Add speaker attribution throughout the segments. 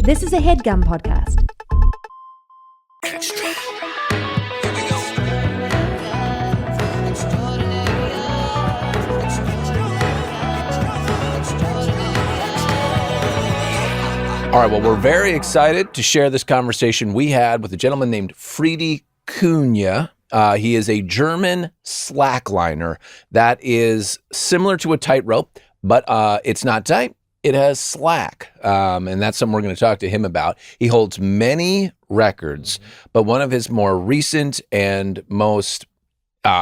Speaker 1: This is a Headgum podcast.
Speaker 2: Extra. All right, well, we're very excited to share this conversation we had with a gentleman named Friedi Kühne. He is a German slackliner that is similar to a tightrope, but it's not tight. It has slack, and that's something we're going to talk to him about. He holds many records, but one of his more recent and most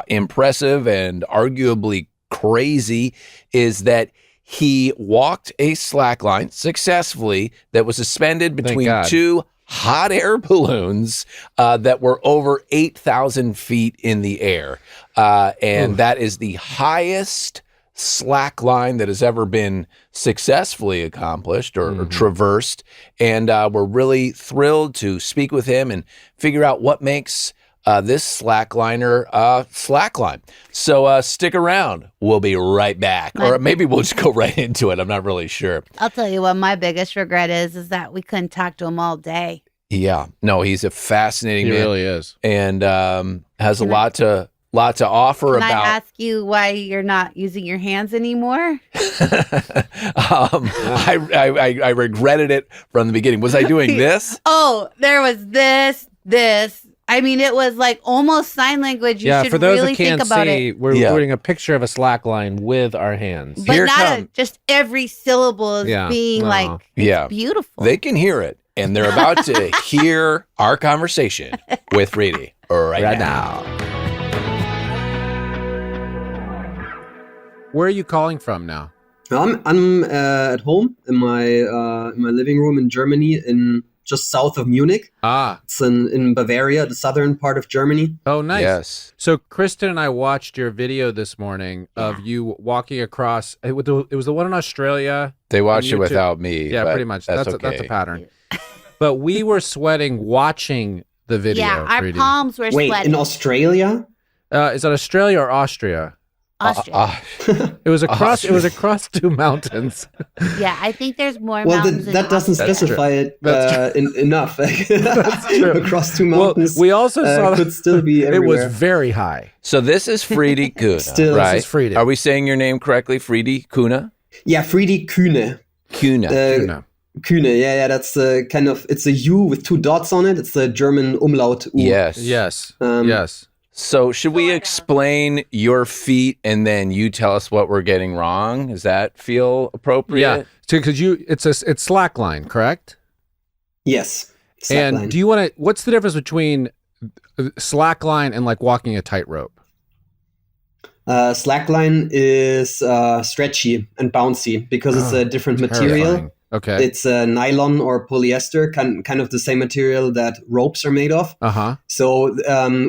Speaker 2: impressive and arguably crazy is that he walked a slackline successfully that was suspended between two hot air balloons that were over 8,000 feet in the air. And that is the highest slackline that has ever been successfully accomplished or traversed. And we're really thrilled to speak with him and figure out what makes this slackliner slackline. So stick around. We'll be right back. Or maybe we'll just go right into it. I'm not really sure.
Speaker 3: I'll tell you what my biggest regret is that we couldn't talk to him all day.
Speaker 2: Yeah. No, he's a fascinating man.
Speaker 4: He really is.
Speaker 2: And has a lot to offer
Speaker 3: Can
Speaker 2: about.
Speaker 3: I ask you why you're not using your hands anymore?
Speaker 2: I regretted it from the beginning. Was I doing this?
Speaker 3: Oh, there was this. I mean, it was like almost sign language. You should
Speaker 4: for those
Speaker 3: really
Speaker 4: that can't
Speaker 3: think about
Speaker 4: see,
Speaker 3: it.
Speaker 4: we're putting a picture of a slackline with our hands.
Speaker 3: But
Speaker 2: Here
Speaker 3: not just every syllable is being like, it's beautiful.
Speaker 2: They can hear it, and they're about to hear our conversation with Friedi right now.
Speaker 4: Where are you calling from now?
Speaker 5: I'm at home in my living room in Germany, in just south of Munich. It's in Bavaria, the southern part of Germany.
Speaker 4: Oh, nice.
Speaker 2: Yes.
Speaker 4: So Kristen and I watched your video this morning of you walking across. It was the one in Australia.
Speaker 2: They watched it without me.
Speaker 4: Yeah, pretty much. That's a pattern. But we were sweating watching the video.
Speaker 3: Yeah, our
Speaker 4: Friedi.
Speaker 3: palms were sweating.
Speaker 5: Wait, in Australia?
Speaker 4: Is that Australia or Austria?
Speaker 3: Austria.
Speaker 4: It was across. It was across two mountains.
Speaker 3: Yeah, I think there's more
Speaker 5: Well,
Speaker 3: mountains.
Speaker 5: that doesn't specify it enough.
Speaker 4: That's true.
Speaker 5: Across two mountains.
Speaker 4: Well, we also saw
Speaker 5: could still be
Speaker 4: it
Speaker 5: everywhere.
Speaker 4: was very high.
Speaker 2: So this is Friedi Kühne,
Speaker 5: Still,
Speaker 2: right?
Speaker 4: This is Friedi.
Speaker 2: Are we saying your name correctly, Friedi Kühne?
Speaker 5: Yeah, Friedi Kühne.
Speaker 2: Kühne.
Speaker 5: Kühne, yeah, that's kind of, it's a U with two dots on it. It's the German umlaut U.
Speaker 2: Yes.
Speaker 4: Yes.
Speaker 5: Yes.
Speaker 2: So should we explain your feat and then you tell us what we're getting wrong? Does that feel appropriate?
Speaker 4: Yeah. Because it's slackline, correct?
Speaker 5: Yes.
Speaker 4: And
Speaker 5: Slackline.
Speaker 4: do you want to? What's the difference between slackline and like walking a tightrope?
Speaker 5: Slackline is stretchy and bouncy because it's a different material.
Speaker 4: Terrifying. Okay.
Speaker 5: It's nylon or polyester, kind of the same material that ropes are made of. So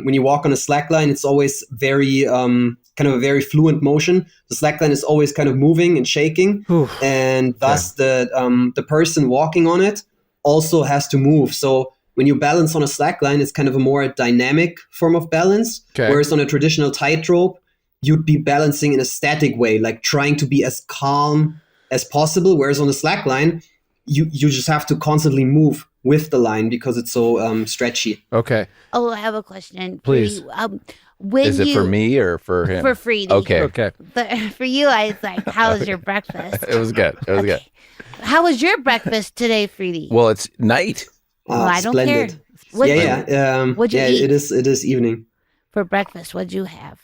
Speaker 5: when you walk on a slackline, it's always very kind of a very fluent motion. The slackline is always kind of moving and shaking, and thus the person walking on it also has to move. So when you balance on a slackline, it's kind of a more dynamic form of balance. Whereas on a traditional tightrope, you'd be balancing in a static way, like trying to be as calm as possible. Whereas on the slackline, you just have to constantly move with the line because it's so stretchy.
Speaker 4: Okay.
Speaker 3: Oh, I have a question.
Speaker 4: Please.
Speaker 2: Is it for me or for him?
Speaker 3: For Friedi.
Speaker 2: Okay.
Speaker 3: But for you, I was like, how was your breakfast?
Speaker 2: It was good. It was good.
Speaker 3: How was your breakfast today, Friedi?
Speaker 2: Well, it's night.
Speaker 3: Well, I don't
Speaker 5: splendid.
Speaker 3: care. What'd you eat?
Speaker 5: It is evening.
Speaker 3: For breakfast, what'd you have?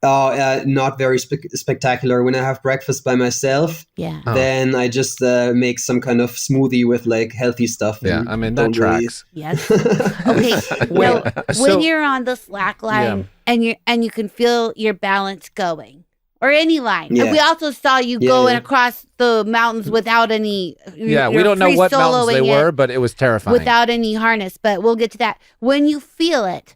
Speaker 5: Not very spectacular. When I have breakfast by myself, then I just make some kind of smoothie with like healthy stuff.
Speaker 4: Yeah, I mean that tracks.
Speaker 3: Yes. Okay. When you're on the slack line and you can feel your balance going, or any line.
Speaker 5: Yeah.
Speaker 3: And we also saw you going across the mountains without any.
Speaker 4: Yeah, we don't know what mountains they were, but it was terrifying.
Speaker 3: Without any harness, but we'll get to that. When you feel it,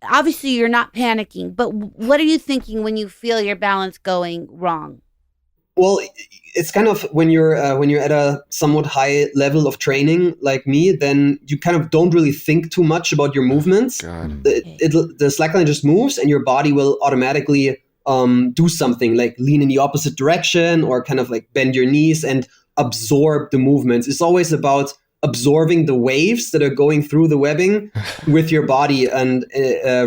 Speaker 3: obviously you're not panicking, but what are you thinking when you feel your balance going wrong?
Speaker 5: Well, it's kind of when you're at a somewhat high level of training like me, then you kind of don't really think too much about your movements. The slackline just moves, and your body will automatically do something like lean in the opposite direction or kind of like bend your knees. And absorb the movements. It's always about absorbing the waves that are going through the webbing with your body, and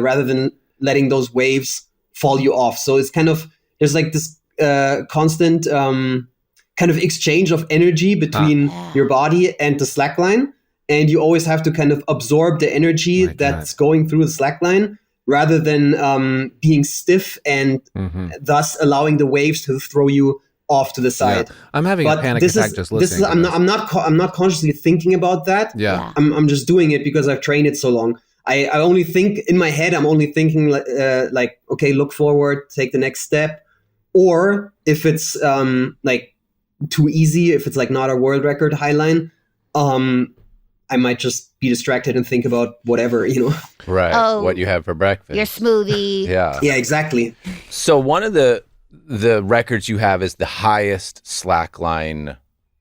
Speaker 5: rather than letting those waves fall you off. So it's kind of, there's like this constant kind of exchange of energy between your body and the slackline. And you always have to kind of absorb the energy that's going through the slackline, rather than being stiff and thus allowing the waves to throw you off to the side.
Speaker 4: Yeah. I'm having a panic attack just listening.
Speaker 5: I'm not consciously thinking about that.
Speaker 4: Yeah.
Speaker 5: I'm just doing it because I've trained it so long. I only think in my head. I'm only thinking like, okay, look forward, take the next step. Or if it's like too easy, if it's like not a world record highline, I might just be distracted and think about whatever,
Speaker 2: Right.
Speaker 3: Oh,
Speaker 2: what you have for breakfast.
Speaker 3: Your smoothie.
Speaker 2: Yeah.
Speaker 5: Yeah, exactly.
Speaker 2: So one of the records you have is the highest slackline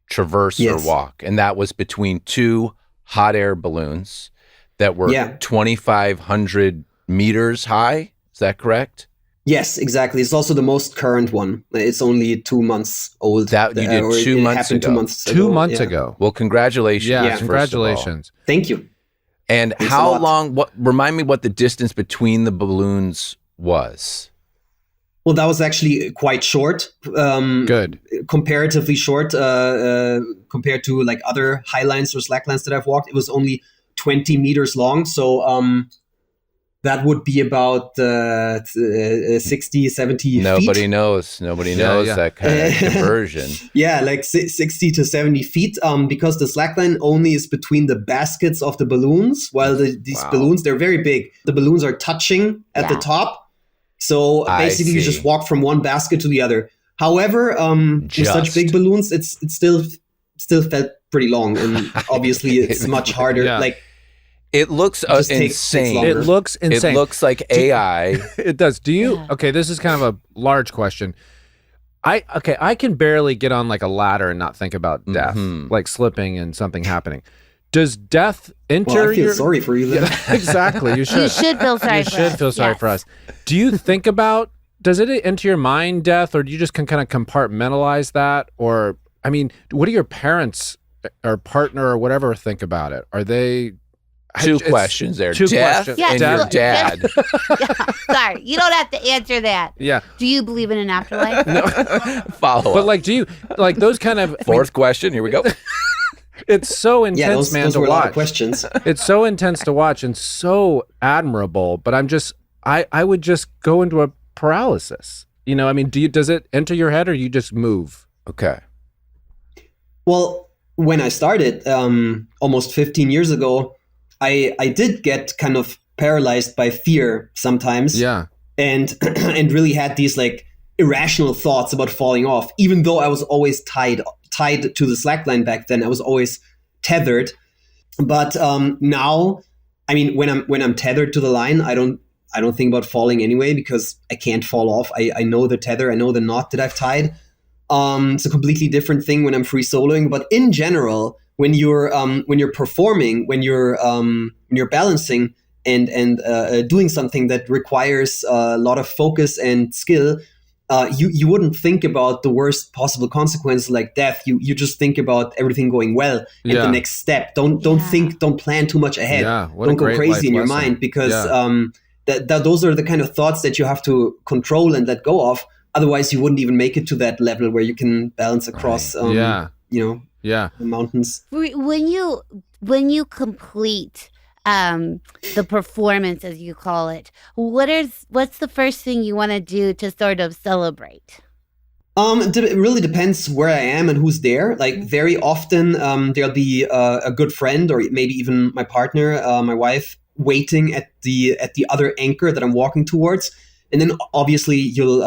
Speaker 2: traverse or walk, and that was between two hot air balloons that were 2,500 meters high. Is that correct?
Speaker 5: Yes, exactly. It's also the most current one. It's only 2 months old.
Speaker 2: That you did 2 months ago.
Speaker 5: 2 months ago.
Speaker 4: 2 months ago.
Speaker 2: Well, congratulations.
Speaker 4: Yeah, congratulations.
Speaker 5: Thank you.
Speaker 2: And
Speaker 5: Thanks
Speaker 2: how long? Remind me what the distance between the balloons was.
Speaker 5: Well, that was actually quite short.
Speaker 4: Good.
Speaker 5: Comparatively short compared to like other highlines or slacklines that I've walked. It was only 20 meters long. So that would be about 60, 70 feet.
Speaker 2: Nobody knows that kind of conversion.
Speaker 5: Yeah, like 60 to 70 feet, because the slackline only is between the baskets of the balloons, while these balloons, they're very big. The balloons are touching at the top. So basically you just walk from one basket to the other. However, with such big balloons, it still felt pretty long, and obviously it's much harder. Like,
Speaker 2: it looks insane.
Speaker 4: It looks insane.
Speaker 2: It looks like AI.
Speaker 4: It does. Do you? Yeah. Okay, this is kind of a large question. I can barely get on like a ladder and not think about death, like slipping and something happening. Does death enter?
Speaker 5: Well, I feel sorry for you then.
Speaker 4: Yeah, exactly. You should.
Speaker 3: You should feel sorry.
Speaker 4: You should feel sorry for us. Do you think about? Does it enter your mind, death, or do you just kind of compartmentalize that? Or I mean, what do your parents or partner or whatever think about it? Are they?
Speaker 2: Two questions there.
Speaker 4: Two
Speaker 2: death
Speaker 4: questions.
Speaker 2: and your dad.
Speaker 3: Sorry, you don't have to answer that.
Speaker 4: Yeah.
Speaker 3: Do you believe in an afterlife?
Speaker 2: No. Follow up.
Speaker 4: But like, do you like those kind of
Speaker 2: fourth question? Here we go.
Speaker 4: It's so intense, man,
Speaker 5: those
Speaker 4: to
Speaker 5: were
Speaker 4: watch.
Speaker 5: A lot of questions.
Speaker 4: It's so intense to watch and so admirable. But I would just go into a paralysis. I mean, does it enter your head or you just move?
Speaker 2: Okay.
Speaker 5: Well, when I started almost 15 years ago, I did get kind of paralyzed by fear sometimes.
Speaker 4: Yeah.
Speaker 5: And really had these like irrational thoughts about falling off, even though I was always tied to the slackline back then. I was always tethered. But now, I mean, when I'm tethered to the line, I don't think about falling anyway, because I can't fall off. I know the tether, I know the knot that I've tied. It's a completely different thing when I'm free soloing. But in general, when you're performing, when you're balancing and doing something that requires a lot of focus and skill, you wouldn't think about the worst possible consequence like death. You just think about everything going well and the next step. Don't plan too much ahead.
Speaker 4: Yeah,
Speaker 5: don't go crazy in your mind, because those are the kind of thoughts that you have to control and let go of. Otherwise, you wouldn't even make it to that level where you can balance across. The mountains.
Speaker 3: When you complete the performance, as you call it, what's the first thing you want to do to sort of celebrate?
Speaker 5: It really depends where I am and who's there. Like, very often there'll be a good friend or maybe even my partner, my wife, waiting at the other anchor that I'm walking towards. And then obviously you'll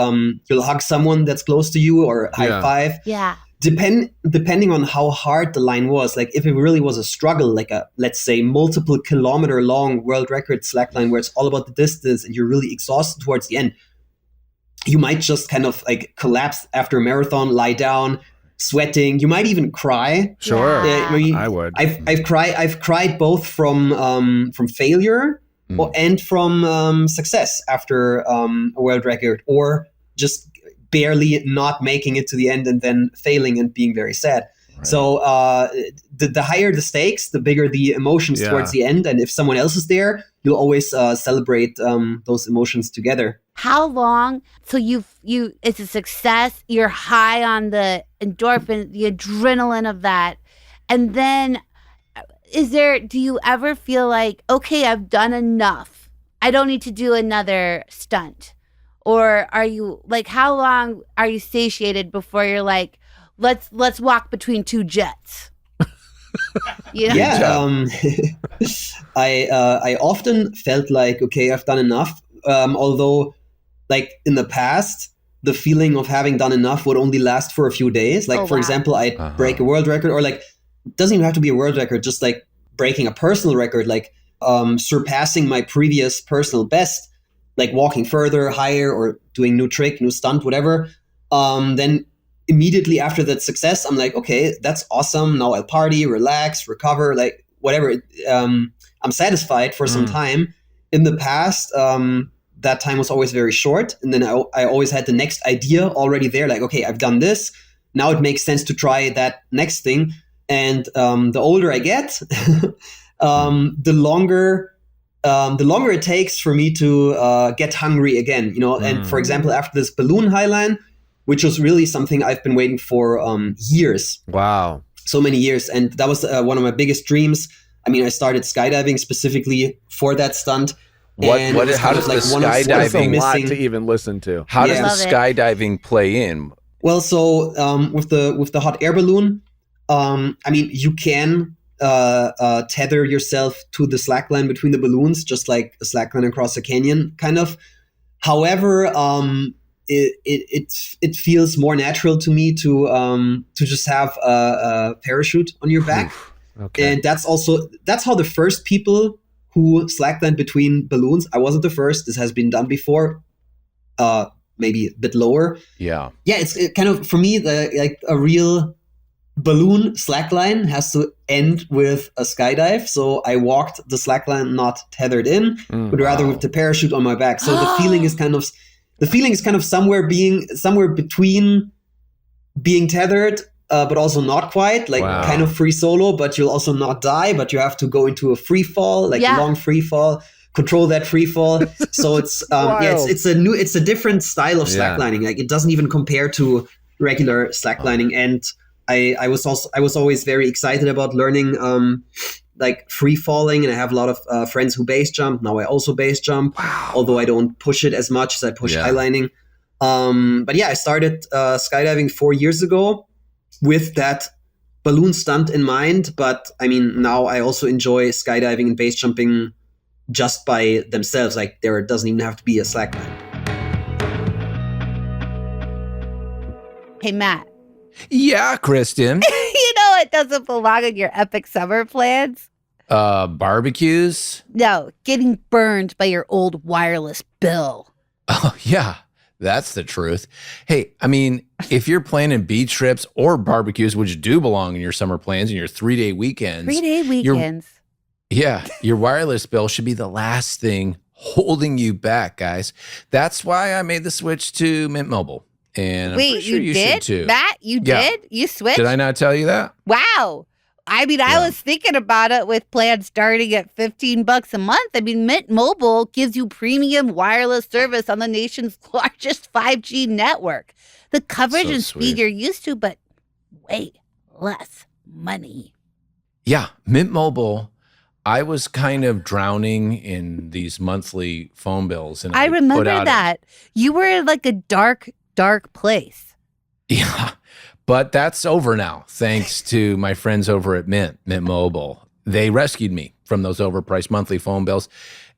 Speaker 5: hug someone that's close to you or high five.
Speaker 3: Yeah.
Speaker 5: Depending on how hard the line was, like if it really was a struggle, like a, let's say, multiple kilometer long world record slackline where it's all about the distance and you're really exhausted towards the end, you might just kind of like collapse after a marathon, lie down, sweating. You might even cry.
Speaker 4: Sure, I would.
Speaker 5: I've cried both from failure and from success after a world record, or just barely not making it to the end and then failing and being very sad.
Speaker 2: Right.
Speaker 5: So the higher the stakes, the bigger the emotions towards the end. And if someone else is there, you'll always celebrate those emotions together.
Speaker 3: How long? So it's a success. You're high on the endorphin, the adrenaline of that. And then do you ever feel like, okay, I've done enough, I don't need to do another stunt? Or are you like, how long are you satiated before you're like, let's walk between two jets? You know?
Speaker 5: Yeah. I often felt like, okay, I've done enough. Although, like in the past, the feeling of having done enough would only last for a few days. Like, for example, I'd break a world record, or like, it doesn't even have to be a world record, just like breaking a personal record, like surpassing my previous personal best, like walking further, higher, or doing new trick, new stunt, whatever. Then immediately after that success, I'm like, okay, that's awesome. Now I'll party, relax, recover, like whatever. I'm satisfied for some time. In the past, that time was always very short. And then I always had the next idea already there. Like, okay, I've done this. Now it makes sense to try that next thing. And the older I get, the longer it takes for me to get hungry again. You know, and for example, after this balloon highline, which was really something I've been waiting for years.
Speaker 4: Wow.
Speaker 5: So many years. And that was one of my biggest dreams. I mean, I started skydiving specifically for that stunt.
Speaker 2: How does the skydiving
Speaker 4: a lot to even listen to?
Speaker 2: How does the skydiving play in?
Speaker 5: Well, so with the hot air balloon, I mean, you can tether yourself to the slackline between the balloons, just like a slackline across a canyon, kind of. However, it feels more natural to me to just have a parachute on your back. Okay. And that's how the first people who slacklined between balloons. I wasn't the first. This has been done before. Maybe a bit lower.
Speaker 2: Yeah.
Speaker 5: Yeah, it's kind of, for me, like a real balloon slackline has to end with a skydive. So I walked the slackline not tethered in, but rather with the parachute on my back. So the feeling is kind of somewhere between being tethered, but also not quite, like kind of free solo, but you'll also not die, but you have to go into a free fall, like long free fall, control that free fall. So it's it's a different style of slacklining. Like, it doesn't even compare to regular slacklining. And I was always very excited about learning like free falling, and I have a lot of friends who base jump. Now I also base jump, although I don't push it as much as I push highlining. But yeah, I started skydiving 4 years ago with that balloon stunt in mind. But I mean, now I also enjoy skydiving and base jumping just by themselves. Like, there doesn't even have to be a slackline.
Speaker 3: Hey, Matt.
Speaker 2: Yeah, Kristen.
Speaker 3: You know it doesn't belong in your epic summer plans?
Speaker 2: Barbecues?
Speaker 3: No, getting burned by your old wireless bill.
Speaker 2: Oh, yeah. That's the truth. Hey, I mean, if you're planning beach trips or barbecues, which do belong in your summer plans and your 3-day weekends.
Speaker 3: 3-day weekends.
Speaker 2: Your wireless bill should be the last thing holding you back, guys. That's why I made the switch to Mint Mobile. And
Speaker 3: wait,
Speaker 2: I'm pretty sure you should too.
Speaker 3: Matt, you did? You switched?
Speaker 2: Did I not tell you that?
Speaker 3: Wow. I mean, I was thinking about it with plans starting at $15 a month. I mean, Mint Mobile gives you premium wireless service on the nation's largest 5G network. The coverage and speed you're used to, but way less money.
Speaker 2: Yeah, Mint Mobile. I was kind of drowning in these monthly phone bills. And
Speaker 3: I remember that. You were in like a dark place.
Speaker 2: Yeah. But that's over now, thanks to my friends over at Mint Mobile. They rescued me from those overpriced monthly phone bills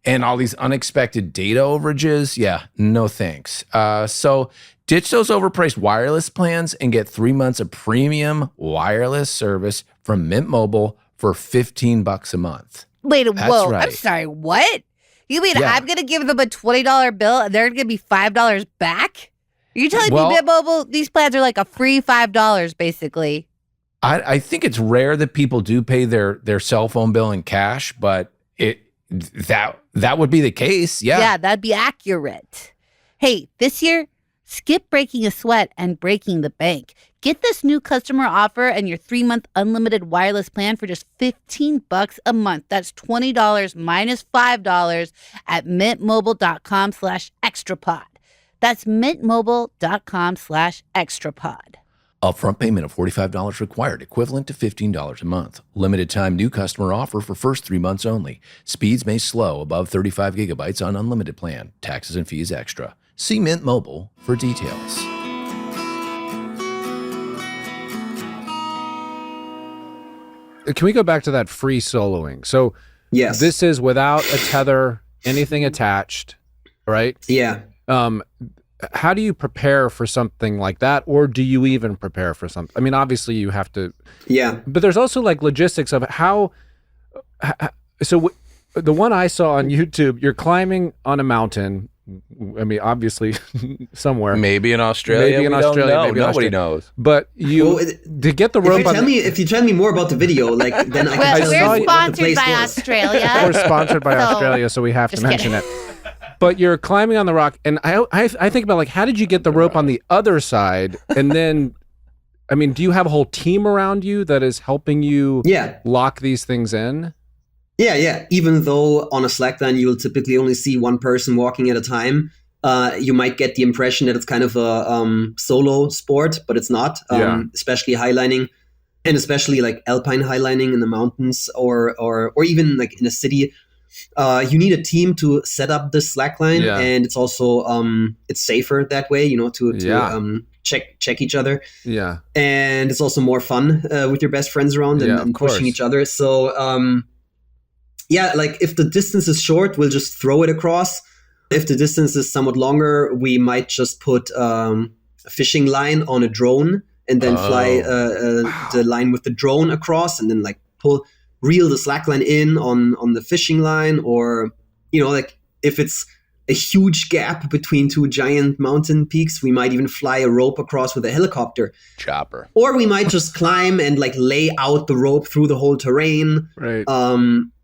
Speaker 2: and all these unexpected data overages. Yeah, no thanks. So ditch those overpriced wireless plans and get 3 months of premium wireless service from Mint Mobile for $15 a month.
Speaker 3: Wait, whoa, right. I'm sorry, what? You mean I'm going to give them a $20 bill and they're going to give me $5 back? You're telling me Mint Mobile, these plans are like a free $5, basically.
Speaker 2: I think it's rare that people do pay their cell phone bill in cash, but that would be the case. Yeah.
Speaker 3: Yeah, that'd be accurate. Hey, this year, Skip breaking a sweat and breaking the bank. Get this new customer offer and your 3-month unlimited wireless plan for just $15 a month. That's $20 minus $5 at mintmobile.com/extrapod. That's mintmobile.com/extrapod.
Speaker 2: Upfront payment of $45 required, equivalent to $15 a month. Limited time new customer offer for first 3 months only. Speeds may slow above 35 gigabytes on unlimited plan. Taxes and fees extra. See Mint Mobile for details.
Speaker 4: Can we go back to that free soloing? So
Speaker 5: Yes.
Speaker 4: this is without a tether, anything attached, right?
Speaker 5: Yeah.
Speaker 4: How do you prepare for something like that? Or do you even prepare for something? I mean, obviously you have to.
Speaker 5: Yeah.
Speaker 4: But there's also like logistics of how the one I saw on YouTube, you're climbing on a mountain. I mean, obviously somewhere.
Speaker 2: Maybe in Australia.
Speaker 4: Maybe in
Speaker 2: we
Speaker 4: Australia.
Speaker 2: Don't know.
Speaker 4: Maybe
Speaker 2: Nobody
Speaker 4: Australia.
Speaker 2: knows.
Speaker 4: But to get the rope
Speaker 5: If you tell me more about the video, like then I can tell you
Speaker 3: We're
Speaker 5: what the
Speaker 3: sponsored
Speaker 5: place
Speaker 3: by
Speaker 5: was.
Speaker 3: Australia.
Speaker 4: We're sponsored by
Speaker 3: So,
Speaker 4: Australia, so we have to
Speaker 3: just
Speaker 4: mention
Speaker 3: kidding.
Speaker 4: it. But you're climbing on the rock, and I think about like, how did you get the rope on the other side? And then, I mean, do you have a whole team around you that is helping you lock these things in?
Speaker 5: Yeah. Even though on a slackline you will typically only see one person walking at a time, you might get the impression that it's kind of a solo sport, but it's not. Especially highlining, and especially like alpine highlining in the mountains or even like in a city. You need a team to set up this slackline, and it's also it's safer that way, to check each other. Yeah, and it's also more fun with your best friends around and pushing each other. So like if the distance is short, we'll just throw it across. If the distance is somewhat longer, we might just put a fishing line on a drone and then fly the line with the drone across, and then like reel the slackline in on the fishing line, or like if it's a huge gap between two giant mountain peaks, we might even fly a rope across with a helicopter
Speaker 2: chopper,
Speaker 5: or we might just climb and like lay out the rope through the whole terrain.
Speaker 4: Right.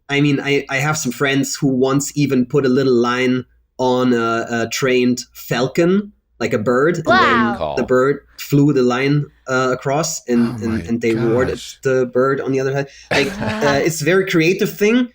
Speaker 5: I mean, I have some friends who once even put a little line on a trained falcon, like a bird, and then the bird flew the line across, and they rewarded the bird on the other side. Like it's a very creative thing,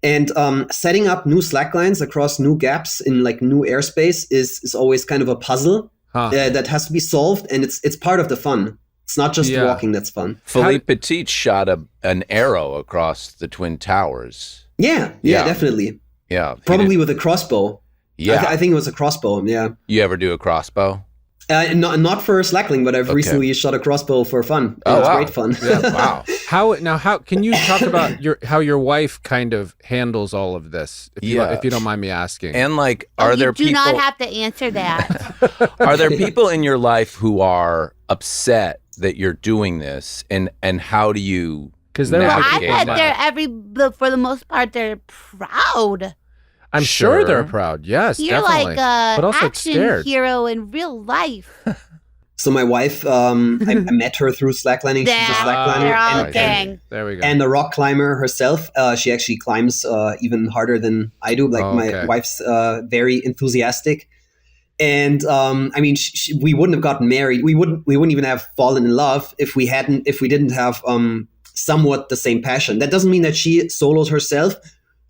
Speaker 5: and setting up new slacklines across new gaps in like new airspace is always kind of a puzzle that has to be solved, and it's part of the fun. It's not just walking that's fun.
Speaker 2: Philippe Petit shot an arrow across the Twin Towers.
Speaker 5: Yeah, definitely.
Speaker 2: Yeah,
Speaker 5: probably with a crossbow.
Speaker 2: Yeah,
Speaker 5: I think it was a crossbow. Yeah.
Speaker 2: You ever do a crossbow?
Speaker 5: Not for slackling, but I've recently shot a crossbow for fun. It's great fun.
Speaker 2: Yeah, wow.
Speaker 4: How can you talk about how your wife kind of handles all of this? If you don't mind me asking.
Speaker 2: And like, are there people?
Speaker 3: You do not have to answer that.
Speaker 2: Are there people in your life who are upset that you're doing this, and how do you?
Speaker 4: Because
Speaker 3: I bet for the most part they're proud.
Speaker 4: I'm sure they're proud. Yes,
Speaker 3: you're
Speaker 4: definitely.
Speaker 3: Like a
Speaker 4: but also
Speaker 3: action
Speaker 4: scared.
Speaker 3: hero in real life.
Speaker 5: So my wife, I met her through slacklining. She's a slackliner.
Speaker 4: There we go.
Speaker 5: And a rock climber herself. She actually climbs even harder than I do. Like my wife's very enthusiastic. And I mean, we wouldn't have gotten married. We wouldn't even have fallen in love if we didn't have somewhat the same passion. That doesn't mean that she solos herself.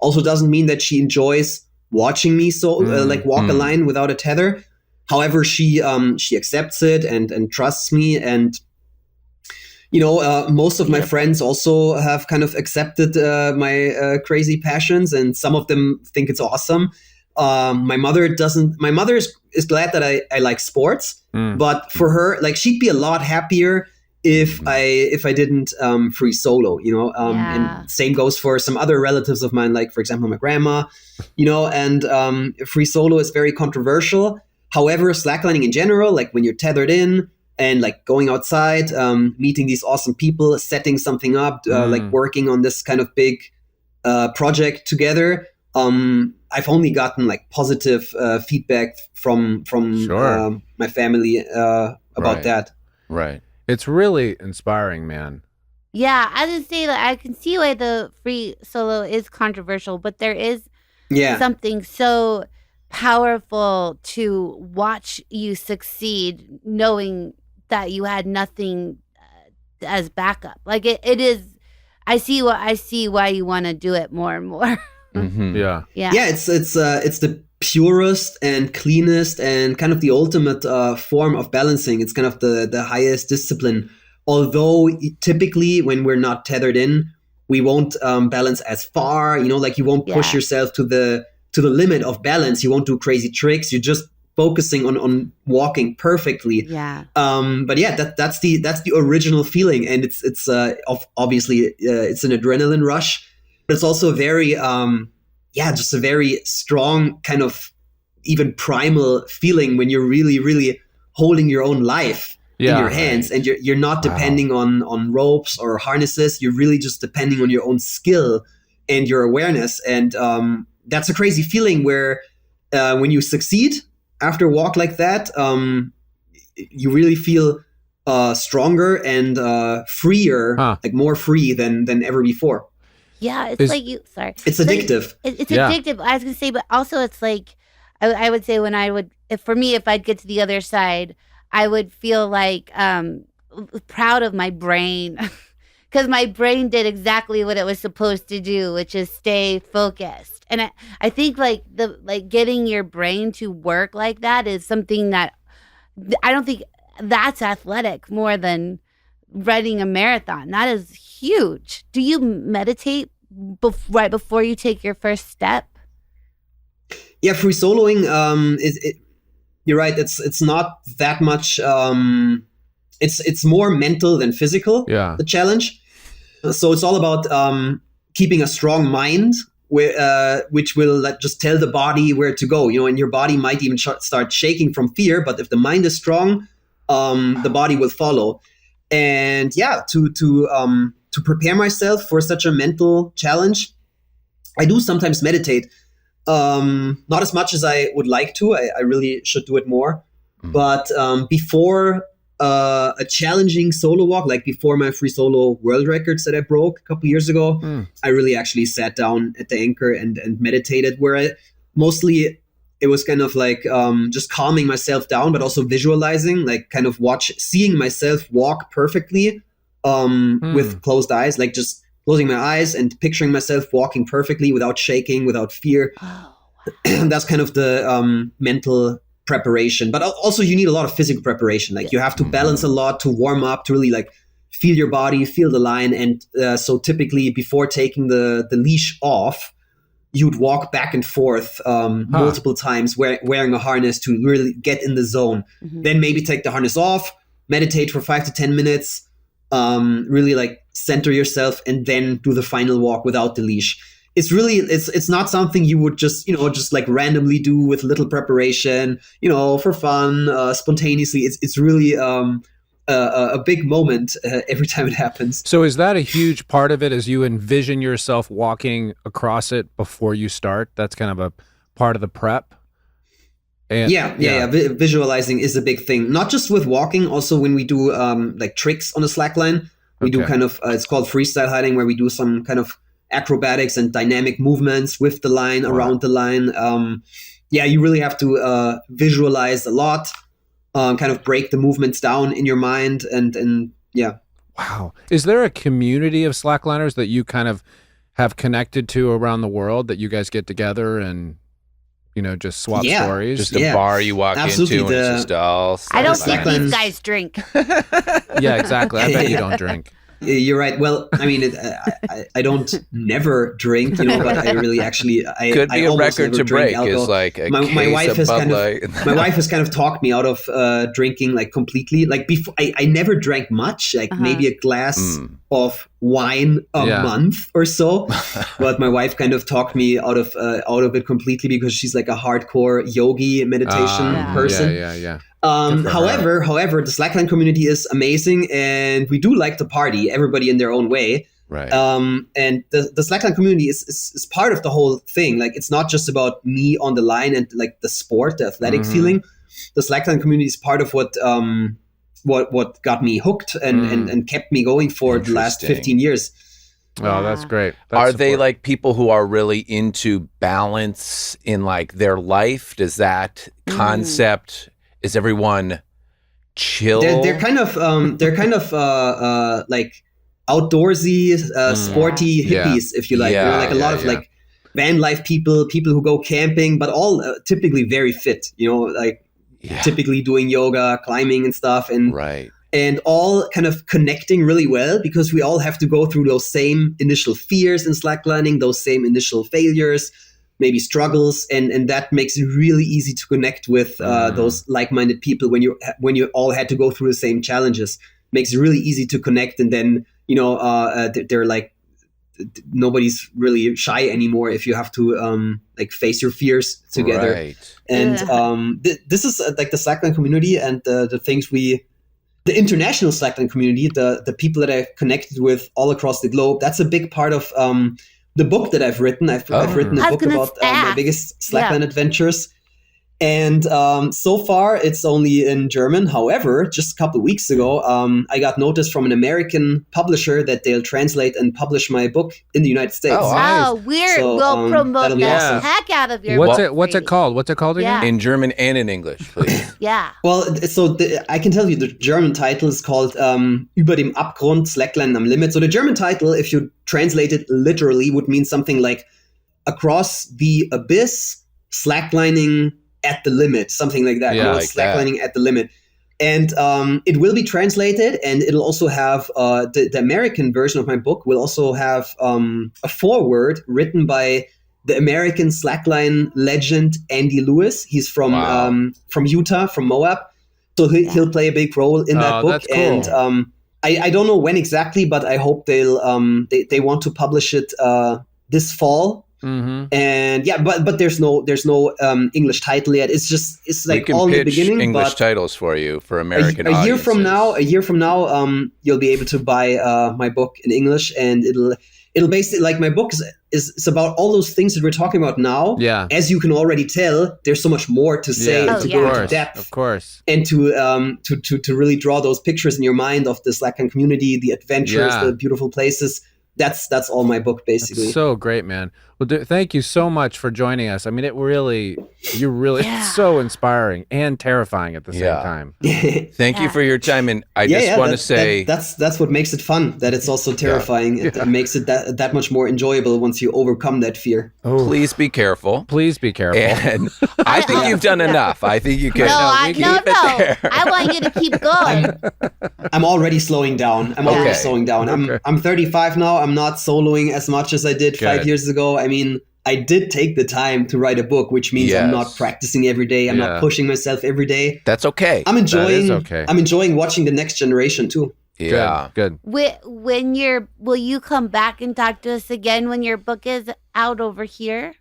Speaker 5: Also doesn't mean that she enjoys watching me walk a line without a tether. However, she accepts it and trusts me. And, most of my friends also have kind of accepted my crazy passions, and some of them think it's awesome. My mother doesn't. My mother is glad that I like sports, but for her, like, she'd be a lot happier if I didn't free solo, and same goes for some other relatives of mine, like for example my grandma, and free solo is very controversial. However, slacklining in general, like when you're tethered in and like going outside, meeting these awesome people, setting something up, like working on this kind of big project together, I've only gotten like positive feedback from my family about that.
Speaker 2: Right.
Speaker 4: It's really inspiring, man.
Speaker 3: Yeah, I would say that I can see why the free solo is controversial, but there is something so powerful to watch you succeed, knowing that you had nothing as backup. Like it is. I see why you want to do it more and more.
Speaker 2: Mm-hmm.
Speaker 4: Yeah.
Speaker 5: It's the purest and cleanest and kind of the ultimate form of balancing. It's kind of the highest discipline. Although typically when we're not tethered in, we won't balance as far. Like you won't push yourself to the limit of balance. You won't do crazy tricks. You're just focusing on walking perfectly.
Speaker 3: Yeah.
Speaker 5: But that's the original feeling, and it's obviously it's an adrenaline rush, but it's also very just a very strong kind of even primal feeling when you're really, really holding your own life in your hands, and you're not depending on ropes or harnesses. You're really just depending on your own skill and your awareness, and that's a crazy feeling where when you succeed after a walk like that, you really feel stronger and freer, like more free than ever before.
Speaker 3: Yeah, it's like you. Sorry,
Speaker 5: it's addictive.
Speaker 3: It's addictive. I was gonna say, but also it's like I would say when if I'd get to the other side, I would feel like proud of my brain because my brain did exactly what it was supposed to do, which is stay focused. And I think like getting your brain to work like that is something that I don't think that's athletic more than running a marathon. That is huge. Do you meditate right before you take your first step?
Speaker 5: Yeah, free soloing. You're right. It's not that much. It's more mental than physical.
Speaker 4: Yeah.
Speaker 5: The challenge. So it's all about keeping a strong mind, which will just tell the body where to go. And your body might even start shaking from fear. But if the mind is strong, the body will follow. And to prepare myself for such a mental challenge, I do sometimes meditate. Not as much as I would like to. I really should do it more. But before a challenging solo walk, like before my free solo world records that I broke a couple years ago, I really actually sat down at the anchor and meditated, where it was kind of like just calming myself down, but also visualizing, like kind of seeing myself walk perfectly with closed eyes, like just closing my eyes and picturing myself walking perfectly without shaking, without fear.
Speaker 3: Oh,
Speaker 5: wow. That's kind of the mental preparation. But also you need a lot of physical preparation. Like you have to balance a lot to warm up, to really like feel your body, feel the line. And so typically before taking the leash off, you'd walk back and forth multiple times wearing a harness to really get in the zone. Mm-hmm. Then maybe take the harness off, meditate for 5 to 10 minutes, really like center yourself, and then do the final walk without the leash. It's not something you would just like randomly do with little preparation, for fun, spontaneously. It's really a big moment every time it happens.
Speaker 4: So is that a huge part of it, as you envision yourself walking across it before you start? That's kind of a part of the prep? And, yeah.
Speaker 5: Visualizing is a big thing. Not just with walking, also when we do like tricks on a slackline, we do kind of, it's called freestyle hiding, where we do some kind of acrobatics and dynamic movements with the line, around the line. You really have to visualize a lot. Kind of break the movements down in your mind, and yeah.
Speaker 4: Wow. Is there a community of slackliners that you kind of have connected to around the world, that you guys get together and just swap stories?
Speaker 2: Just a bar you walk into, and it's just all
Speaker 3: I don't think these guys drink.
Speaker 4: Yeah, exactly. I bet you don't drink.
Speaker 5: You're right. Well, I mean, I don't never drink, but I really actually
Speaker 2: could be a record to break. Is like a
Speaker 5: my wife has
Speaker 2: Bud Light.
Speaker 5: My wife has kind of talked me out of drinking like completely. Like before, I never drank much, like maybe a glass of wine a month or so. But my wife kind of talked me out of it completely, because she's like a hardcore yogi meditation person.
Speaker 4: Yeah.
Speaker 5: However, the slackline community is amazing, and we do like to party, everybody in their own way.
Speaker 2: Right.
Speaker 5: And the slackline community is part of the whole thing. Like, it's not just about me on the line and like the sport, the athletic feeling. The slackline community is part of what got me hooked and kept me going for the last 15 years.
Speaker 4: Oh, that's great.
Speaker 2: Are they like people who are really into balance in like their life? Does that concept, is everyone chill?
Speaker 5: They're kind of like outdoorsy, sporty hippies, if you like.
Speaker 2: Yeah,
Speaker 5: like a lot of like van life people who go camping, but all typically very fit. Like typically doing yoga, climbing, and stuff, and all kind of connecting really well because we all have to go through those same initial fears in slacklining, those same initial failures, maybe struggles, and that makes it really easy to connect with those like-minded people when you all had to go through the same challenges. Makes it really easy to connect, and then they're like nobody's really shy anymore if you have to like face your fears together.
Speaker 2: Right.
Speaker 5: And this is like the slackline community and the things the international slackline community, the people that I've connected with all across the globe. That's a big part of the book that I've written. I've written a book about my biggest slackline adventures. And so far, it's only in German. However, just a couple of weeks ago, I got notice from an American publisher that they'll translate and publish my book in the United States.
Speaker 3: Oh, nice. We'll promote the heck out of your book.
Speaker 4: What's it called? What's it called again?
Speaker 2: In German and in English, please.
Speaker 5: Well, so I can tell you the German title is called Über dem Abgrund, Slackline am Limit. So the German title, if you translate it literally, would mean something like Across the Abyss, Slacklining at the Limit, something like that. Slacklining at the limit. And it will be translated, and it'll also have the American version of my book will also have a foreword written by the American slackline legend Andy Lewis. He's from Utah, from Moab. So he'll play a big role in that book.
Speaker 4: That's cool.
Speaker 5: And I don't know when exactly, but I hope they want to publish it this fall.
Speaker 2: Mm-hmm.
Speaker 5: And but there's no English title yet. It's like all in the beginning.
Speaker 2: English titles for you for American
Speaker 5: a year
Speaker 2: audiences.
Speaker 5: from now, you'll be able to buy my book in English, and it'll basically, like, my book is about all those things that we're talking about now.
Speaker 4: Yeah.
Speaker 5: As you can already tell, there's so much more to say and to go into depth,
Speaker 4: of course,
Speaker 5: and to really draw those pictures in your mind of the slackline community, the adventures, the beautiful places. That's all my book, basically.
Speaker 4: That's so great, man. Well, thank you so much for joining us. I mean, you're really so inspiring and terrifying at the same time.
Speaker 2: Thank you for your time. And I just want to say
Speaker 5: that's what makes it fun, that it's also terrifying. It makes it that much more enjoyable once you overcome that fear.
Speaker 2: Oh. Please be careful.
Speaker 4: Please be careful.
Speaker 2: And I think you've done enough. I think you can.
Speaker 3: No. I want you to keep going.
Speaker 5: I'm already slowing down. I'm 35 now. I'm not soloing as much as I did 5 years ago. I mean, I did take the time to write a book, which means I'm not practicing every day. I'm not pushing myself every day.
Speaker 2: That's okay.
Speaker 5: I'm enjoying.
Speaker 4: That is okay.
Speaker 5: I'm enjoying watching the next generation too.
Speaker 2: Yeah,
Speaker 4: good.
Speaker 3: Will you come back and talk to us again when your book is out over here?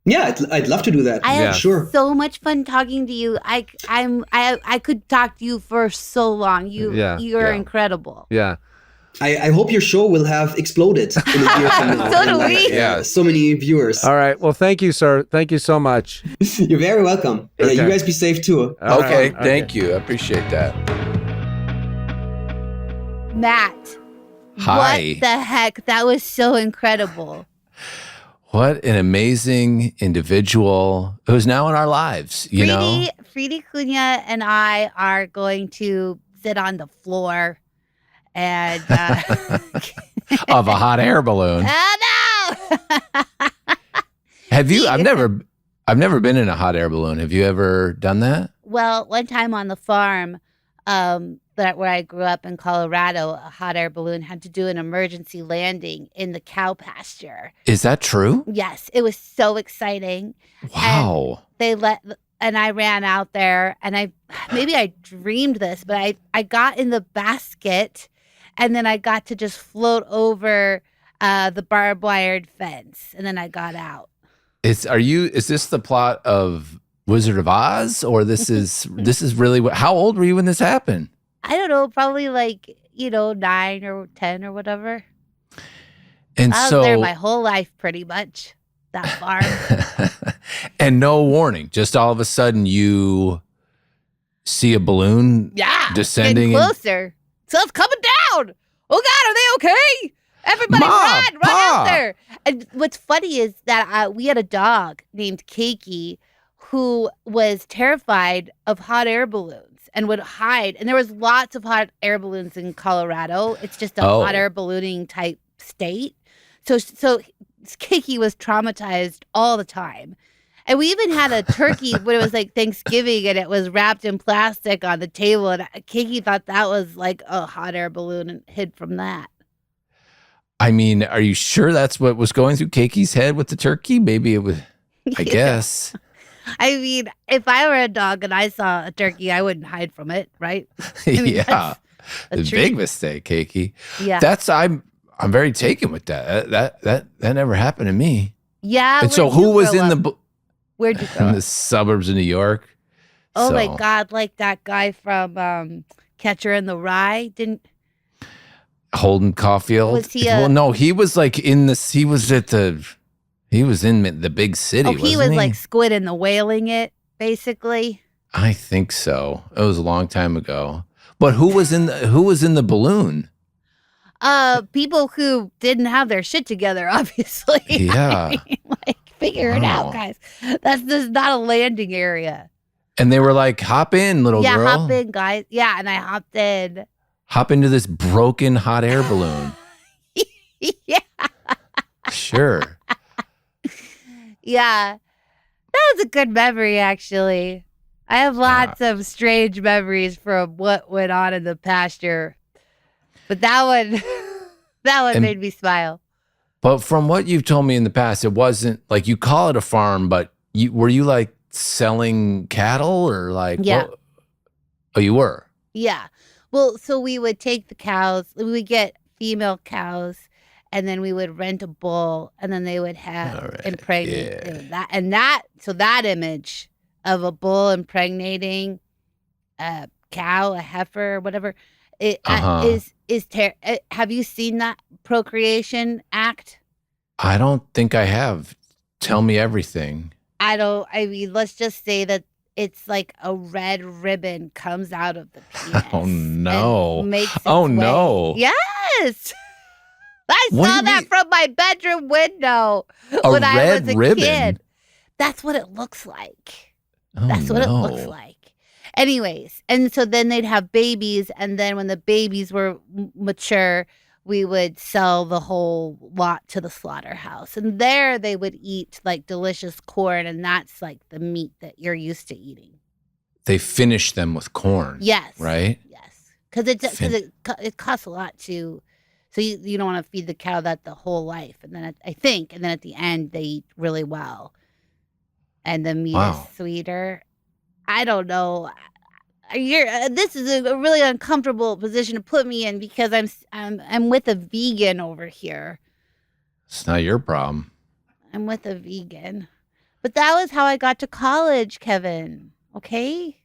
Speaker 5: Yeah, I'd love to do that.
Speaker 3: I have
Speaker 5: sure.
Speaker 3: so much fun talking to you. I could talk to you for so long. You're incredible.
Speaker 4: Yeah.
Speaker 5: I hope your show will have exploded in a year from now.
Speaker 3: So do we.
Speaker 2: Yeah,
Speaker 5: so many viewers.
Speaker 4: All right. Well, thank you, sir. Thank you so much.
Speaker 5: You're very welcome.
Speaker 4: Okay.
Speaker 5: You guys be safe too.
Speaker 2: Okay, thank you. I appreciate that.
Speaker 3: Matt.
Speaker 2: Hi.
Speaker 3: What the heck? That was so incredible.
Speaker 2: What an amazing individual who's now in our lives, you know?
Speaker 3: Friedi Kühne and I are going to sit on the floor and
Speaker 2: of a hot air balloon.
Speaker 3: Oh no!
Speaker 2: Have you? I've never been in a hot air balloon. Have you ever done that?
Speaker 3: Well, one time on the farm, where I grew up in Colorado, a hot air balloon had to do an emergency landing in the cow pasture.
Speaker 2: Is that true?
Speaker 3: Yes, it was so exciting.
Speaker 2: Wow.
Speaker 3: And I ran out there, and maybe I dreamed this, but I got in the basket. And then I got to just float over the barbed wired fence, and then I got out. Is
Speaker 2: this the plot of Wizard of Oz, or this is really how old were you when this happened?
Speaker 3: I don't know, probably 9 or 10 or whatever.
Speaker 2: And
Speaker 3: I was there my whole life, pretty much, that farm.
Speaker 2: And no warning, just all of a sudden you see a balloon descending
Speaker 3: getting closer. Stuff's coming down. Oh God, are they okay? Everybody
Speaker 2: Mom,
Speaker 3: run
Speaker 2: Pa.
Speaker 3: out there. And what's funny is that we had a dog named Keiki who was terrified of hot air balloons and would hide. And there was lots of hot air balloons in Colorado. It's just a hot air ballooning type state. So Keiki was traumatized all the time. And we even had a turkey when it was like Thanksgiving and it was wrapped in plastic on the table. And Keiki thought that was like a hot air balloon and hid from that.
Speaker 2: I mean, are you sure that's what was going through Keiki's head with the turkey? Maybe it was, I guess.
Speaker 3: I mean, if I were a dog and I saw a turkey, I wouldn't hide from it, right? I mean,
Speaker 2: Yeah.
Speaker 3: that's a
Speaker 2: Big mistake, Keiki.
Speaker 3: Yeah.
Speaker 2: I'm very taken with that. That never happened to me.
Speaker 3: Yeah.
Speaker 2: And so who was in
Speaker 3: Where'd you grow
Speaker 2: in
Speaker 3: up?
Speaker 2: the suburbs of New York?
Speaker 3: Oh my
Speaker 2: So-
Speaker 3: God, like that guy from Catcher in the Rye.
Speaker 2: Holden Caulfield.
Speaker 3: Was he
Speaker 2: Well, no, he was like in this. He was in the big city.
Speaker 3: Oh, he
Speaker 2: wasn't
Speaker 3: was like Squid and the Whaling it, basically.
Speaker 2: I think so. It was a long time ago. But who was in the balloon?
Speaker 3: People who didn't have their shit together, obviously.
Speaker 2: Yeah.
Speaker 3: I mean, like, figure it out,
Speaker 2: Wow.
Speaker 3: guys. This is not a landing area.
Speaker 2: And they were like, "Hop in, little
Speaker 3: Yeah,
Speaker 2: girl.
Speaker 3: hop in, guys. Yeah, and I hopped in.
Speaker 2: Hop into this broken hot air balloon."
Speaker 3: Yeah.
Speaker 2: Sure.
Speaker 3: Yeah. That was a good memory, actually. I have lots of strange memories from what went on in the pasture. But that one made me smile.
Speaker 2: But from what you've told me in the past, it wasn't like you call it a farm, but were you like selling cattle or like
Speaker 3: Yeah.
Speaker 2: what? Oh, you were?
Speaker 3: Yeah. Well, so we would take the cows, we would get female cows, and then we would rent a bull, and then they would have
Speaker 2: All right,
Speaker 3: impregnate that image of a bull impregnating a cow, a heifer, whatever, have you seen that procreation act?
Speaker 2: I don't think I have. Tell me everything.
Speaker 3: Let's just say that it's like a red ribbon comes out of the penis.
Speaker 2: Oh, no.
Speaker 3: and makes its
Speaker 2: Oh,
Speaker 3: way.
Speaker 2: no.
Speaker 3: Yes. I
Speaker 2: What do
Speaker 3: saw
Speaker 2: you
Speaker 3: that
Speaker 2: mean?
Speaker 3: from my bedroom window
Speaker 2: A
Speaker 3: when I
Speaker 2: red
Speaker 3: was a
Speaker 2: ribbon?
Speaker 3: kid. That's what it looks like.
Speaker 2: Oh,
Speaker 3: That's what it
Speaker 2: no.
Speaker 3: looks like. Anyways, and so then they'd have babies, and then when the babies were mature, we would sell the whole lot to the slaughterhouse. And there they would eat like delicious corn, and that's like the meat that you're used to eating.
Speaker 2: They finish them with corn.
Speaker 3: Yes.
Speaker 2: Right?
Speaker 3: Yes. Because it costs a lot to, so you don't want to feed the cow that the whole life. And then and then at the end, they eat really well. And the meat
Speaker 2: Wow.
Speaker 3: is sweeter. I don't know. This is a really uncomfortable position to put me in because I'm with a vegan over here.
Speaker 2: It's not your problem.
Speaker 3: I'm with a vegan. But that was how I got to college, Kevin. Okay?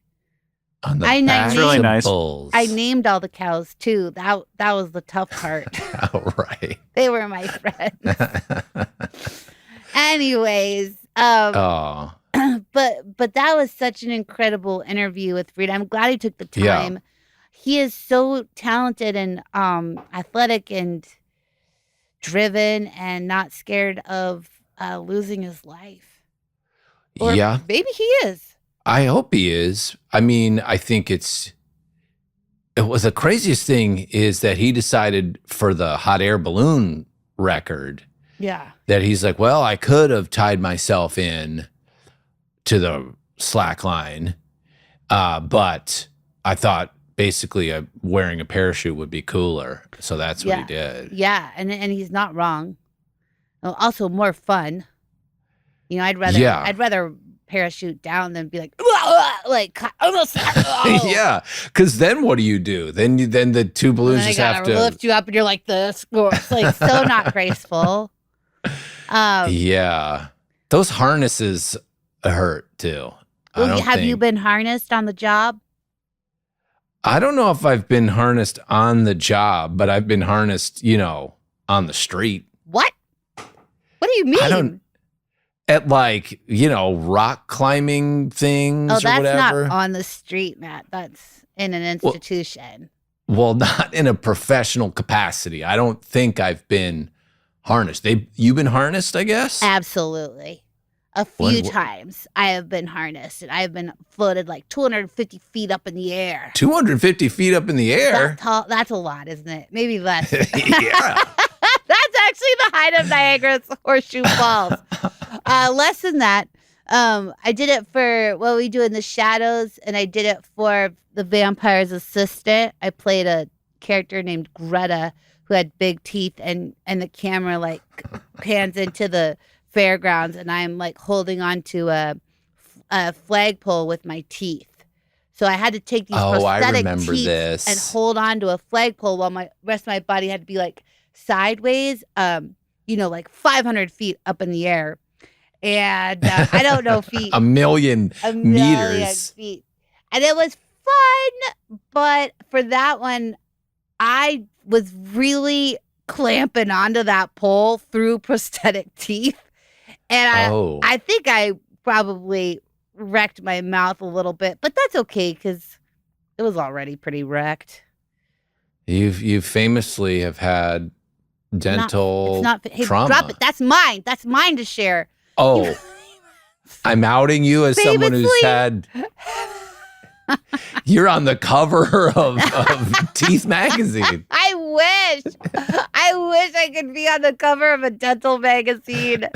Speaker 2: On the
Speaker 3: I know.
Speaker 2: backs
Speaker 3: That's
Speaker 6: really
Speaker 2: of
Speaker 6: nice.
Speaker 2: bulls.
Speaker 3: I named all the cows too. That was the tough part.
Speaker 2: All right.
Speaker 3: They were my friends. Anyways,
Speaker 2: Oh.
Speaker 3: but that was such an incredible interview with Friedi. I'm glad he took the
Speaker 2: Yeah.
Speaker 3: time. He is so talented and athletic and driven and not scared of losing his life. Or
Speaker 2: Yeah.
Speaker 3: maybe he is.
Speaker 2: I hope he is. I mean, I think it was the craziest thing is that he decided for the hot air balloon record
Speaker 3: Yeah.
Speaker 2: that he's like, well, I could have tied myself in to the slack line, but I thought basically wearing a parachute would be cooler. So that's what he did.
Speaker 3: Yeah, and he's not wrong. Also more fun. You know, I'd rather parachute down than be like almost.
Speaker 2: Yeah, because then what do? Then the two balloons
Speaker 3: I
Speaker 2: just
Speaker 3: gotta
Speaker 2: have to
Speaker 3: lift you up, and you're like this. It's like so not graceful.
Speaker 2: Yeah, those harnesses hurt too.
Speaker 3: Have you been harnessed on the job?
Speaker 2: I don't know if I've been harnessed on the job, but I've been harnessed, on the street.
Speaker 3: What? What do you mean?
Speaker 2: I don't. At rock climbing things
Speaker 3: Oh,
Speaker 2: or
Speaker 3: that's
Speaker 2: whatever.
Speaker 3: not on the street, Matt. That's in an institution.
Speaker 2: Well, not in a professional capacity. I don't think I've been harnessed. You've been harnessed, I guess?
Speaker 3: Absolutely. A few times I have been harnessed, and I have been floated like 250 feet up in the air.
Speaker 2: 250 feet up in the air?
Speaker 3: That's a lot, isn't it? Maybe less.
Speaker 2: Yeah.
Speaker 3: That's actually the height of Niagara's Horseshoe Falls. Less than that. I did it for What We Do in the Shadows, and I did it for The Vampire's Assistant. I played a character named Greta who had big teeth, and the camera like pans into the fairgrounds, and I'm like holding on to a flagpole with my teeth. So I had to take these prosthetic teeth and hold on to a flagpole while my rest of my body had to be like sideways, like 500 feet up in the air. And I don't know feet.
Speaker 2: a million meters.
Speaker 3: Feet. And it was fun, but for that one, I was really clamping onto that pole through prosthetic teeth. And I think I probably wrecked my mouth a little bit, but that's okay because it was already pretty wrecked.
Speaker 2: You famously have had dental trauma.
Speaker 3: Drop it. That's mine. That's mine to share.
Speaker 2: Oh, I'm outing you as someone who's had. You're on the cover of Teeth magazine.
Speaker 3: I wish I could be on the cover of a dental magazine.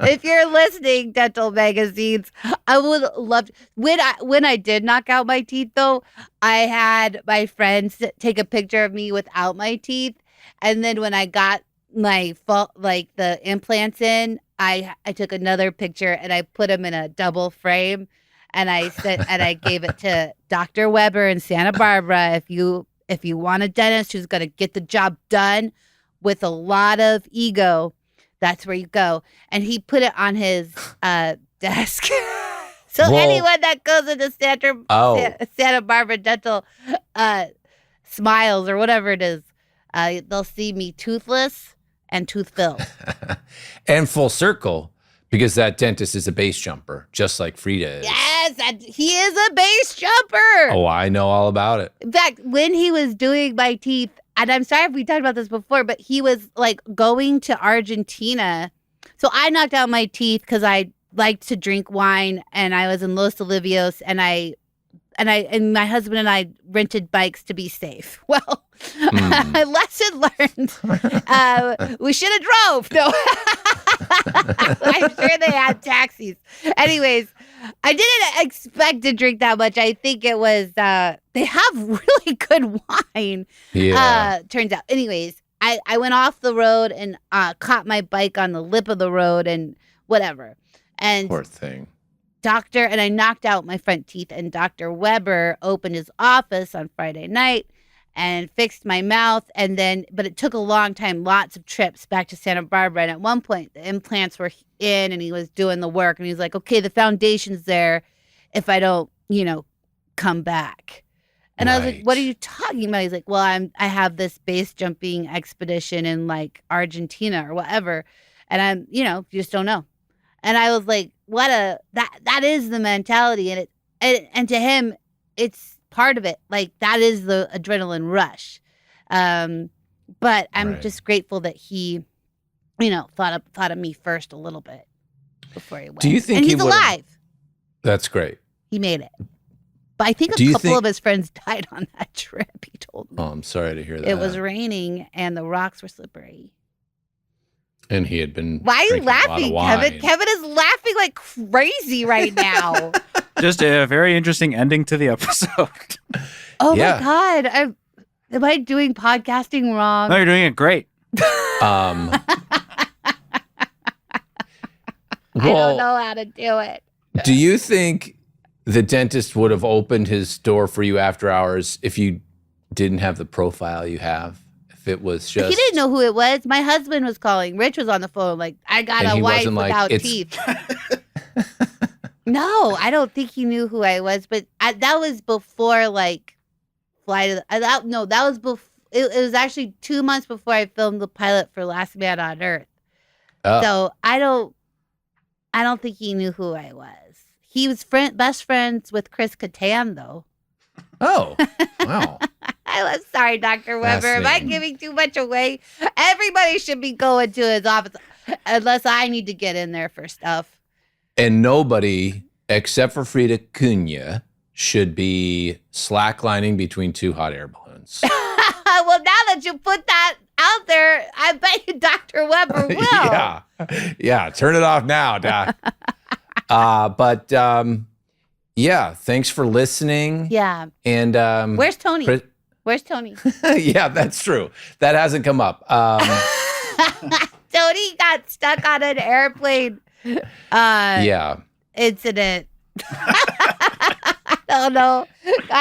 Speaker 3: If you're listening, dental magazines, I would love to. When I did knock out my teeth, though, I had my friends take a picture of me without my teeth, and then when I got the implants in, I took another picture and I put them in a double frame. And I gave it to Dr. Weber in Santa Barbara. If you want a dentist who's going to get the job done with a lot of ego, that's where you go. And he put it on his desk. So anyone that goes into Santa Barbara Dental Smiles or whatever it is, they'll see me toothless and tooth filled.
Speaker 2: And full circle. Because that dentist is a base jumper, just like Frida is.
Speaker 3: Yes, he is a base jumper.
Speaker 2: Oh, I know all about it.
Speaker 3: In fact, when he was doing my teeth, and I'm sorry if we talked about this before, but he was like going to Argentina. So I knocked out my teeth because I liked to drink wine, and I was in Los Olivios, and my husband and I rented bikes to be safe. Well, lesson learned. We should have drove. No, I'm sure they had taxis. Anyways, I didn't expect to drink that much. I think it was they have really good wine.
Speaker 2: Yeah.
Speaker 3: Turns out. Anyways, I went off the road and caught my bike on the lip of the road and whatever. And
Speaker 2: poor thing.
Speaker 3: And I knocked out my front teeth, and Dr. Weber opened his office on Friday night and fixed my mouth. But it took a long time, lots of trips back to Santa Barbara. And at one point the implants were in and he was doing the work, and he was like, okay, the foundation's there if I don't, come back. And I was like, what are you talking about? He's like, well, I have this base jumping expedition in like Argentina or whatever. And I'm, you just don't know. And I was like, that is the mentality. And to him, it's part of it. Like that is the adrenaline rush. But I'm just grateful that he, thought of me first a little bit before he went.
Speaker 2: Do you think
Speaker 3: he's alive?
Speaker 2: That's great.
Speaker 3: He made it. But I think a couple of his friends died on that trip, he told me.
Speaker 2: Oh, I'm sorry to hear that.
Speaker 3: It was raining and the rocks were slippery.
Speaker 2: And he had been.
Speaker 3: Why are you laughing, Kevin? Kevin is laughing like crazy right now.
Speaker 6: Just a very interesting ending to the episode.
Speaker 3: Oh my God. Am I doing podcasting wrong?
Speaker 6: No, you're doing it great.
Speaker 3: I don't know how to do it.
Speaker 2: Do you think the dentist would have opened his door for you after hours if you didn't have the profile you have? It was just.
Speaker 3: He didn't know who it was. My husband was calling. Rich was on the phone. Like, I got a wife without teeth. No, I don't think he knew who I was. But that was before like Flight of the. That was before. It was actually 2 months before I filmed the pilot for Last Man on Earth. Oh. So I don't think he knew who I was. He was best friends with Chris Kattan, though.
Speaker 2: Oh, wow.
Speaker 3: I'm sorry, Dr. Weber. Am I giving too much away? Everybody should be going to his office unless I need to get in there for stuff.
Speaker 2: And nobody, except for Friedi Kühne, should be slacklining between two hot air balloons.
Speaker 3: Well, now that you put that out there, I bet you Dr. Weber will.
Speaker 2: Yeah. Turn it off now, Doc. Yeah, thanks for listening.
Speaker 3: Yeah.
Speaker 2: And
Speaker 3: where's Tony? Where's Tony?
Speaker 2: Yeah, that's true. That hasn't come up.
Speaker 3: Tony got stuck on an airplane. Incident. I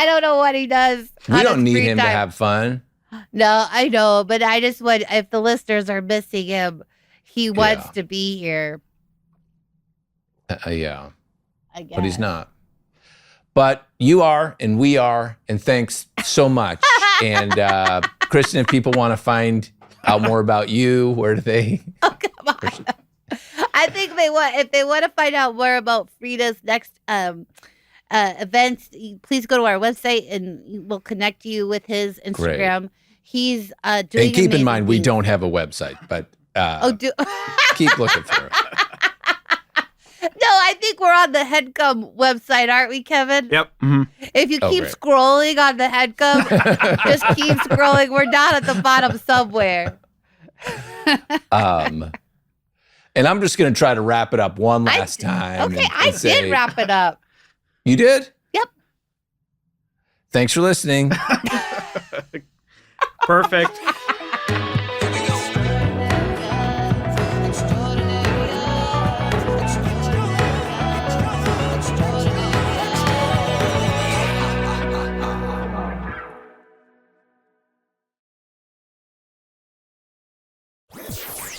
Speaker 3: don't know what he does.
Speaker 2: We don't need him to have fun.
Speaker 3: No, I know, but I just want, if the listeners are missing him, he wants to be here.
Speaker 2: Yeah.
Speaker 3: I guess.
Speaker 2: But he's not. But you are, and we are, and thanks so much. And Kristen, if people want to find out more about you, where do they?
Speaker 3: Oh, come on. I think if they want to find out more about Frieda's next events, please go to our website and we'll connect you with his Instagram. Great. He's doing.
Speaker 2: And keep in mind, we don't have a website, but keep looking through it.
Speaker 3: No, I think we're on the Headgum website, aren't we, Kevin?
Speaker 6: Yep. Mm-hmm.
Speaker 3: If you keep scrolling on the Headgum, just keep scrolling. We're down at the bottom somewhere.
Speaker 2: And I'm just going to try to wrap it up one last time.
Speaker 3: Okay, I did wrap it up.
Speaker 2: You did?
Speaker 3: Yep.
Speaker 2: Thanks for listening.
Speaker 6: Perfect.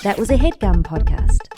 Speaker 1: That was a Headgum podcast.